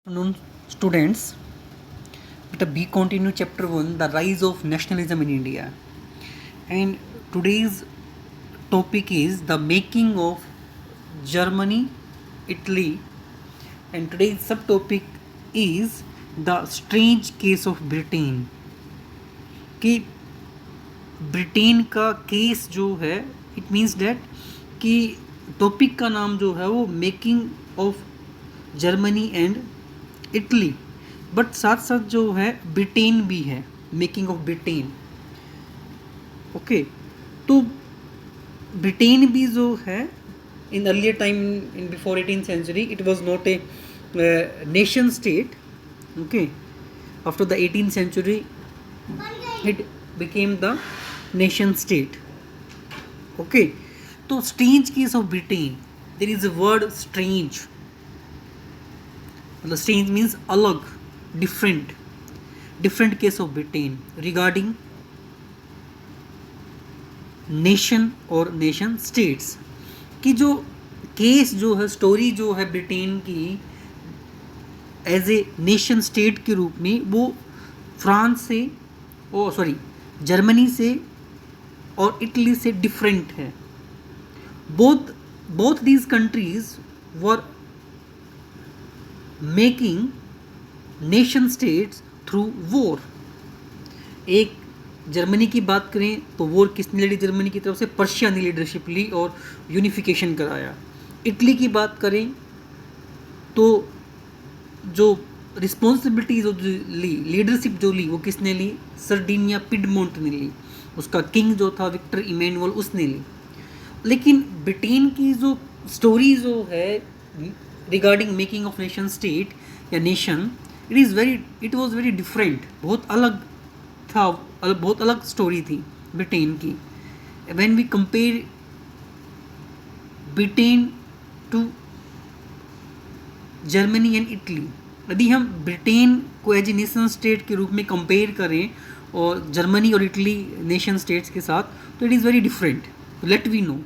Afternoon, students. We continue chapter 1, the rise of nationalism in India. And today's topic is the making of Germany, Italy. And today's subtopic is the strange case of Britain. कि Britain का case जो है, it means that कि topic का नाम जो है वो making of Germany and Italy, but साथ साथ जो है ब्रिटेन भी है, मेकिंग ऑफ ब्रिटेन. ओके, तो ब्रिटेन भी जो है in earlier time, in before 18th century, it was not a nation state. Okay, after the 18th century it became the nation state. Okay, so strange case of Britain, there is a word strange. Strange means alag, different case of Britain regarding nation और nation states. कि जो case जो है, story जो है Britain की as a nation state के रूप में, वो फ्रांस से जर्मनी से और इटली से डिफरेंट है. Both these countries were making nation states through war. एक जर्मनी की बात करें तो वॉर किसने लड़ी? जर्मनी की तरफ से पर्शिया ने लीडरशिप ली और यूनिफिकेशन कराया. इटली की बात करें तो जो रिस्पॉन्सिबिलिटीज ली, लीडरशिप जो ली, वो किसने ली? सर्डिनिया पिडमोंट ने ली. उसका किंग जो था विक्टर इमैनुअल, उसने ली. लेकिन ब्रिटेन की जो स्टोरी जो है regarding making of nation state या nation, it was very different. बहुत अलग था, बहुत अलग स्टोरी थी ब्रिटेन की. When we compare Britain to Germany and Italy, यदि हम ब्रिटेन को एज ए नेशन स्टेट के रूप में कंपेयर करें और जर्मनी और इटली नेशन स्टेट्स के साथ, तो it is very different. Let we know.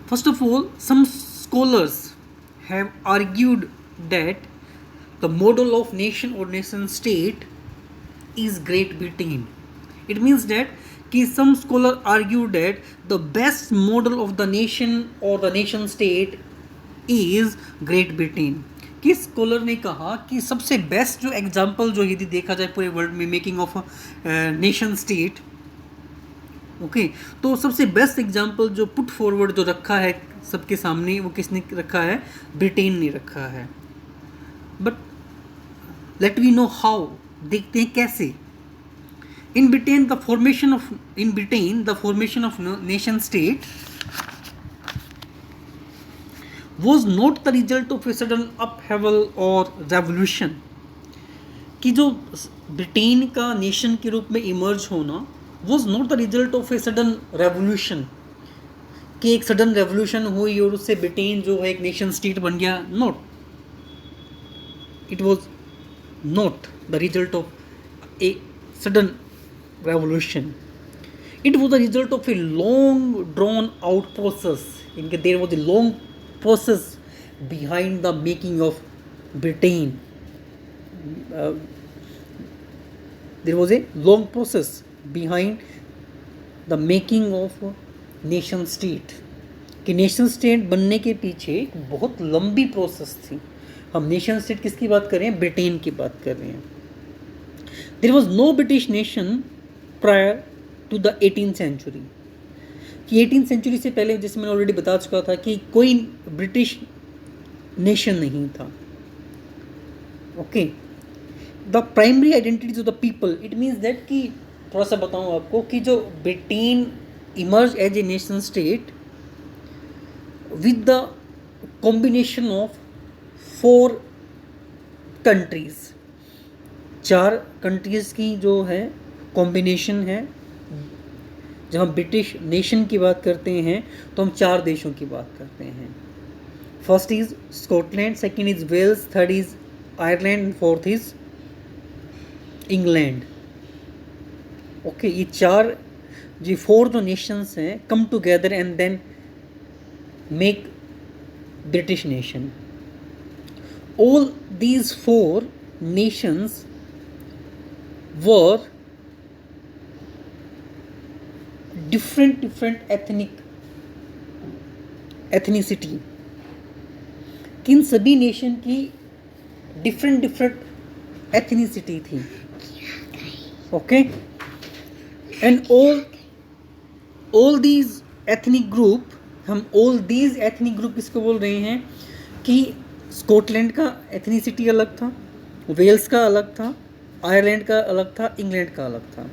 First of all, some scholars have argued that the model of nation और nation state is Great Britain. It means that कि some scholar argue that the best model of the nation और the nation state is Great Britain. किस scholar ने कहा कि सबसे best जो example जो यदि देखा जाए पूरे वर्ल्ड में making of nation state, okay, तो सबसे बेस्ट एग्जाम्पल जो पुट फॉरवर्ड जो रखा है सबके सामने, वो किसने रखा है? ब्रिटेन ने रखा है. But let we know how. देखते हैं कैसे. In Britain the formation of nation state was not the result of a sudden upheaval or revolution. कि जो ब्रिटेन का नेशन के रूप में इमर्ज होना was not the result of a sudden revolution, कि एक सडन रेवोल्यूशन हुई और उससे ब्रिटेन जो है एक नेशन स्टेट बन गया. Not, it was not the result of a sudden revolution. It was the result of a long drawn out process. इनके there was a long process behind the making of Britain. There was a long process behind the making of nation state. कि nation state बनने के पीछे एक बहुत लंबी process थी. हम नेशन स्टेट किसकी बात कर रहे हैं? ब्रिटेन की बात कर रहे हैं. There was no British nation prior to the 18th century. कि 18th सेंचुरी से पहले, जैसे मैंने ऑलरेडी बता चुका था, कि कोई ब्रिटिश नेशन नहीं था. Okay, the primary identities of the people, it means that कि थोड़ा सा बताऊं आपको कि जो Britain emerge as a nation state with the combination of 4 countries. 4 countries की जो है कॉम्बिनेशन है. जब हम ब्रिटिश नेशन की बात करते हैं तो हम 4 देशों की बात करते हैं. First is Scotland, second is Wales, third is Ireland, fourth is England. Okay, ये 4 जो नेशंस हैं come together and then make British nation. all these four nations were different ethnicity. किन सभी नेशन की डिफरेंट एथनिसिटी थी. Okay, and all these ethnic group, हम all these ethnic group किसको बोल रहे हैं कि स्कॉटलैंड का एथनिसिटी अलग था, वेल्स का अलग था, आयरलैंड का अलग था, इंग्लैंड का अलग था.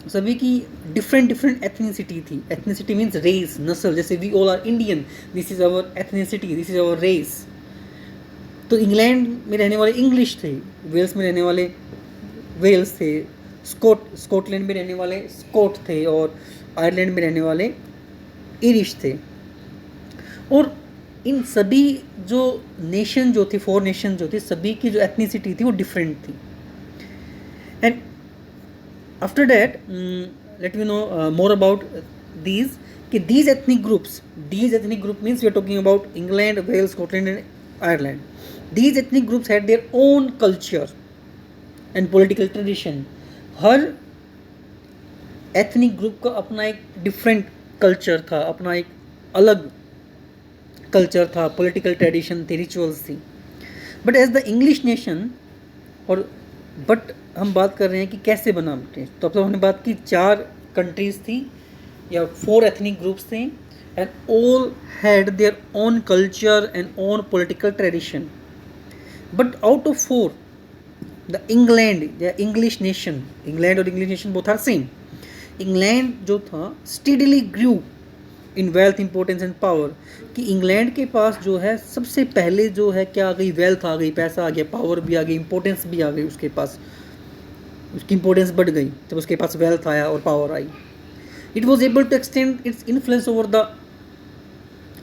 सभी की डिफरेंट एथनिसिटी थी. एथनिसिटी मीन्स रेस, नस्ल. जैसे we all are Indian, this is our ethnicity, this is our race. तो इंग्लैंड में रहने वाले इंग्लिश थे, वेल्स में रहने वाले वेल्स थे, स्कॉटलैंड में रहने वाले स्कॉट थे, और आयरलैंड में रहने वाले इरिश थे. और इन सभी जो नेशन जो थे, फोर नेशन जो थे, सभी की जो एथनिसिटी थी वो डिफरेंट थी. And after that let me know more about these कि these ethnic groups means we are talking about England, Wales, Scotland and Ireland. These ethnic groups had their own culture and political tradition. Her ethnic group का अपना एक different culture था, अपना एक अलग culture था, political tradition थी, rituals थी. But as the English nation, और बट हम बात कर रहे हैं कि कैसे बना. तो अब तक हमने बात की 4 कंट्रीज थी या 4 एथनिक ग्रुप्स थे, and all had their own culture and own political tradition. But out of 4 the England या इंग्लिश नेशन, इंग्लैंड और English nation both are same. England जो था steadily grew in wealth, importance and power. कि England के पास जो है सबसे पहले जो है क्या आ गई, वेल्थ आ गई, पैसा आ गया, पावर भी आ गई, इंपॉर्टेंस भी आ गई. उसके पास उसकी इंपॉर्टेंस बढ़ गई जब उसके पास वेल्थ आया और पावर आई. It was able to extend its influence over the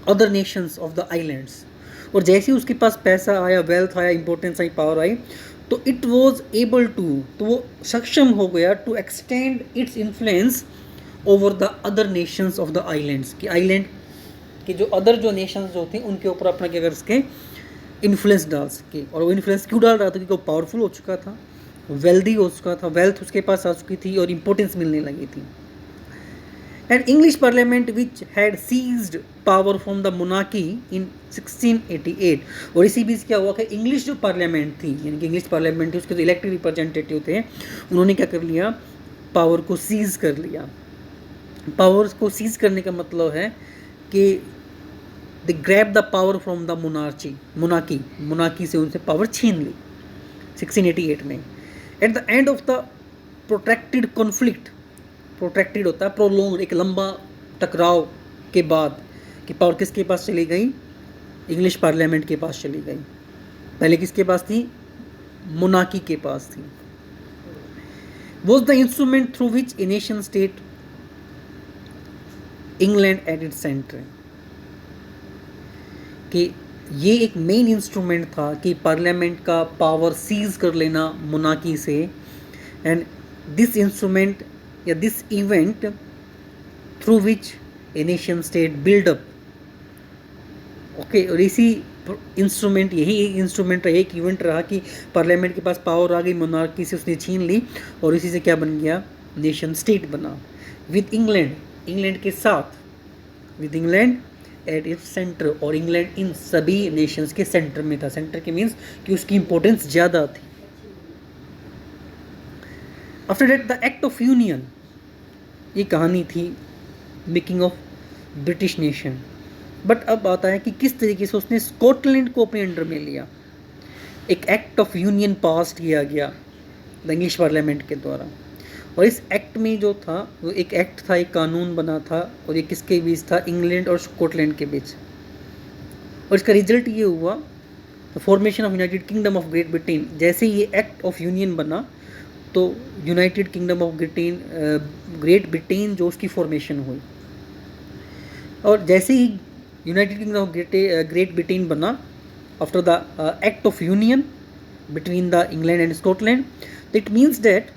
other nations of the islands. और जैसे ही उसके पास पैसा आया, वेल्थ आया, इंपॉर्टेंस आई, पावर आई, तो इट वॉज एबल टू, तो वो सक्षम हो गया to extend its influence over the other nations of the islands. कि आइलैंड के जो अदर जो नेशंस जो थी उनके ऊपर अपना क्या कर सके, इन्फ्लुएंस डाल सके. और वो इन्फ्लुएंस क्यों डाल रहा था, क्योंकि वो पावरफुल हो चुका था, वेल्दी हो चुका था, वेल्थ उसके पास आ चुकी थी और इंपॉर्टेंस मिलने लगी थी. And English parliament which had seized power from the monarchy in 1688. और इसी बीच क्या हुआ कि इंग्लिश जो पार्लियामेंट थी, यानी कि इंग्लिश पार्लियामेंट थी, उसके जो इलेक्टेड रिप्रेजेंटेटिव थे, उन्होंने क्या कर लिया, पावर को सीज कर लिया. पावर को सीज करने का मतलब है कि they grab the power from the monarchy से उनसे पावर छीन ली 1688 में. At the end of the protracted conflict, protracted होता है प्रोलॉन्ग, एक लंबा टकराव के बाद, कि पावर किसके पास चली गई, इंग्लिश पार्लियामेंट के पास चली गई. पहले किसके पास थी, मोनार्की के पास थी. Was the instrument through which A nation state England at its centre. कि ये एक मेन इंस्ट्रूमेंट था कि पार्लियामेंट का पावर सीज कर लेना मोनार्की से. एंड दिस इंस्ट्रूमेंट या this event through which A nation state build up. Okay, और इसी इंस्ट्रूमेंट, यही एक इंस्ट्रूमेंट रहा, एक इवेंट रहा कि पार्लियामेंट के पास पावर आ गई, मोनार्की से उसने छीन ली, और इसी से क्या बन गया, नेशन स्टेट बना. विद इंग्लैंड के साथ, with England at its centre. और इंग्लैंड इन सभी नेशंस के सेंटर में था. सेंटर के मीन्स कि उसकी इंपॉर्टेंस ज़्यादा थी. After that the act of union, ये कहानी थी making of British nation. But अब आता है कि किस तरीके से उसने स्कॉटलैंड को अपने अंडर में लिया. एक एक्ट ऑफ यूनियन पास किया गया द इंग्लिश पार्लियामेंट के द्वारा. और इस एक्ट में जो था वो एक एक्ट था, एक कानून बना था, और ये किसके बीच था, इंग्लैंड और स्कॉटलैंड के बीच. और इसका रिजल्ट ये हुआ the formation of United Kingdom of Great Britain. जैसे ये एक्ट ऑफ यूनियन बना तो United Kingdom of Great Britain जो उसकी फॉर्मेशन हुई. और जैसे ही United Kingdom of Great Britain बना after the act of union between the England and Scotland, it means that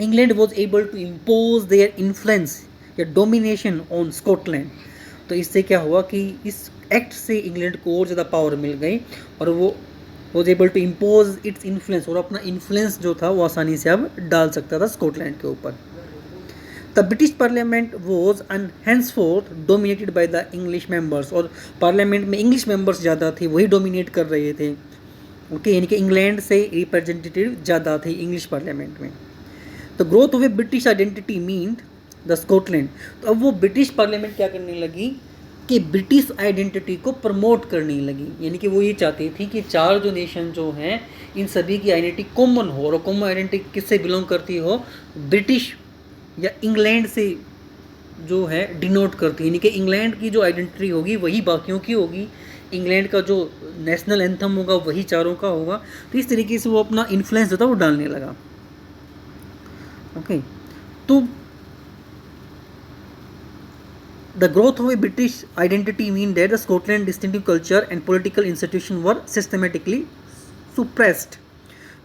England was able to impose their influence या domination on Scotland. तो इससे क्या हुआ कि इस एक्ट से इंग्लैंड को और ज़्यादा पावर मिल गई और वो was able to impose its influence, और अपना इन्फ्लुएंस जो था वो आसानी से अब डाल सकता था स्कॉटलैंड के ऊपर। The British parliament was and henceforth dominated by the English members, और पार्लियामेंट में इंग्लिश मेंबर्स ज़्यादा थे, वही डोमिनेट कर रहे थे। ओके, यानी कि इंग्लैंड से रिप्रेजेंटेटिव ज़्यादा थे इंग्लिश पार्लियामेंट में। The growth of A British identity mean the Scotland, तो अब वो ब्रिटिश पार्लियामेंट क्या करने लगी कि ब्रिटिश आइडेंटिटी को प्रमोट करने लगी, यानी कि वो ये चाहती थी कि चार जो नेशन जो हैं इन सभी की आइडेंटिटी कॉमन हो, और कॉमन आइडेंटिटी किससे बिलोंग करती हो, ब्रिटिश या इंग्लैंड से जो है डिनोट करती है, यानी कि इंग्लैंड की जो आइडेंटिटी होगी वही बाकियों की होगी, इंग्लैंड का जो नेशनल एंथम होगा वही चारों का होगा। तो इस तरीके से वो अपना इन्फ्लुएंस जो था वो डालने लगा। ओके, तो the growth of a British identity mean that the Scotland distinctive culture and political institution were systematically suppressed।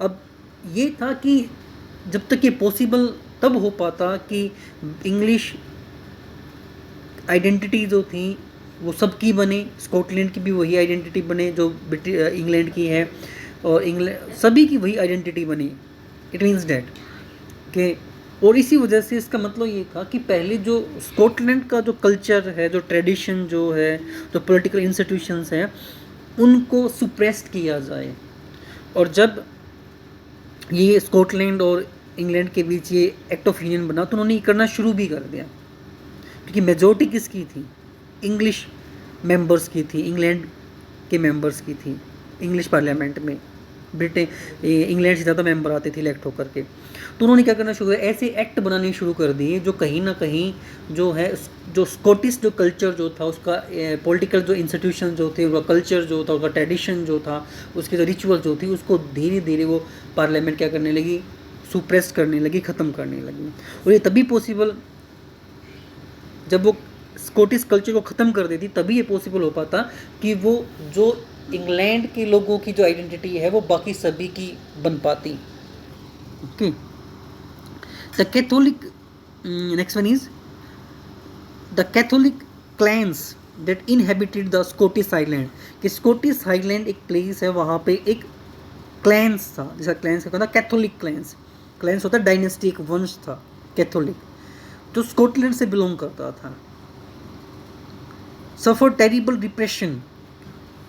अब ये था कि जब तक ये पॉसिबल तब हो पाता कि इंग्लिश आइडेंटिटी जो थी वो सबकी बने, स्कॉटलैंड की भी वही आइडेंटिटी बने जो इंग्लैंड की है, और इंग्लैंड सभी की वही आइडेंटिटी बनी। इट मीन्स डैट कि, और इसी वजह से इसका मतलब ये था कि पहले जो स्कॉटलैंड का जो कल्चर है, जो ट्रेडिशन जो है, जो पॉलिटिकल इंस्टीट्यूशंस हैं, उनको सुप्रेस्ड किया जाए। और जब ये स्कॉटलैंड और इंग्लैंड के बीच ये एक्ट ऑफ यूनियन बना तो उन्होंने ये करना शुरू भी कर दिया, क्योंकि मेजॉरिटी किसकी थी, इंग्लिश मेंबर्स की थी, इंग्लैंड के मेंबर्स की थी। इंग्लिश पार्लियामेंट में ब्रिटेन इंग्लैंड से ज़्यादा मेंबर आते थे इलेक्ट होकर के, तो उन्होंने क्या करना शुरू किया, ऐसे एक्ट बनाने शुरू कर दिए जो कहीं ना कहीं जो है जो स्कॉटिश जो कल्चर जो था उसका पॉलिटिकल जो इंस्टीट्यूशन जो थे, उसका कल्चर जो था, उसका ट्रेडिशन जो था, उसके जो रिचुअल जो थी, उसको धीरे धीरे वो पार्लियामेंट क्या करने लगी, सुप्रेस करने लगी, ख़त्म करने लगी। और ये तभी पॉसिबल, जब वो स्कॉटिश कल्चर को ख़त्म कर देती तभी ये पॉसिबल हो पाता कि वो जो इंग्लैंड के लोगों की जो आइडेंटिटी है वो बाकी सभी की बन पाती। Okay, the Catholic, next one is the Catholic clans that inhabited the Scottish island, कि स्कॉटिश आइलैंड एक प्लेस है, वहाँ पे एक क्लैंस था, जिसका क्लैंस क्या था, कैथोलिक क्लैंस। क्लैंस होता है डायनेस्टी, एक वंश था कैथोलिक जो स्कॉटलैंड से बिलोंग करता था। सफ़र टेरिबल डिप्रेशन,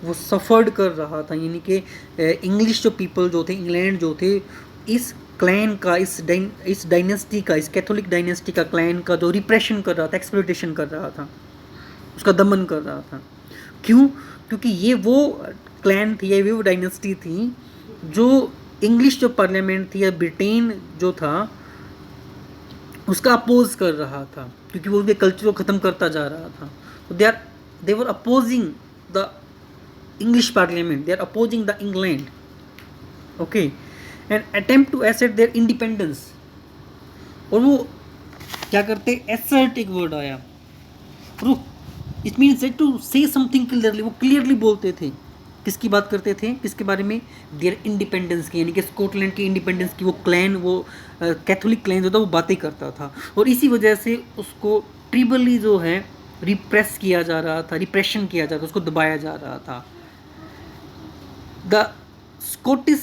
वो सफ़र्ड कर रहा था, यानी कि इंग्लिश जो पीपल जो थे, इंग्लैंड जो थे, इस क्लैन का, इस डायनेस्टी का, इस कैथोलिक डायनेस्टी का, क्लैन का जो रिप्रेशन कर रहा था, एक्सप्लॉइटेशन कर रहा था, उसका दमन कर रहा था। क्यों? क्योंकि ये वो क्लैन थी, ये वो डायनेस्टी थी जो इंग्लिश जो पार्लियामेंट थी या ब्रिटेन जो था उसका अपोज कर रहा था, क्योंकि वो उसके कल्चर को ख़त्म करता जा रहा था। तो they were opposing the English parliament, they are opposing the England. Okay, and attempt to assert their independence, और वो क्या करते, एसर्ट एक वर्ड आया, it means to say something clearly, वो क्लियरली बोलते थे, किसकी बात करते थे, किसके बारे में, देयर इंडिपेंडेंस की, यानी कि स्कॉटलैंड की इंडिपेंडेंस की। वो क्लैन, वो कैथोलिक क्लैन जो था वो बातें करता था, और इसी वजह से उसको ट्रिबली जो है रिप्रेस किया जा रहा था, रिप्रेशन किया जा रहा था, उसको दबाया जा रहा था। The Scottish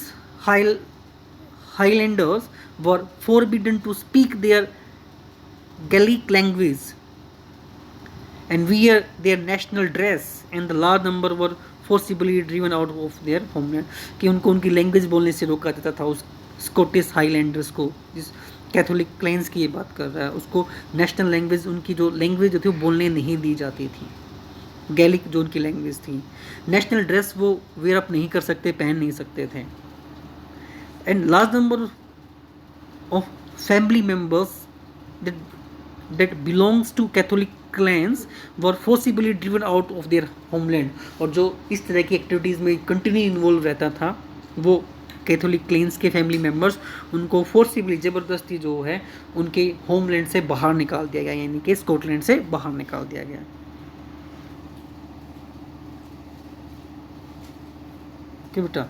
highlanders were forbidden to speak their Gaelic language and wear their national dress, and the large number were forcibly driven out of their homeland, कि उनको उनकी लैंग्वेज बोलने से रोका जाता था। उस स्कॉटिश हाईलैंडर्स को, जिस कैथोलिक क्लैंस की ये बात कर रहा है, उसको नेशनल लैंग्वेज, उनकी जो लैंग्वेज जो थी वो बोलने नहीं दी जाती थी। गैलिक जो उनकी लैंग्वेज थी, नेशनल ड्रेस वो वेयर अप नहीं कर सकते, पहन नहीं सकते थे। And large number of family members that belongs to Catholic clans were forcibly driven out of their homeland, और जो इस तरह की एक्टिविटीज़ में कंटिन्यू इन्वॉल्व रहता था वो कैथोलिक क्लेंस के फैमिली मेम्बर्स, उनको फोर्सिबली, ज़बरदस्ती जो है उनके होमलैंड से बाहर निकाल दिया गया, यानी कि स्कॉटलैंड से बाहर निकाल दिया गया। ओके बेटा।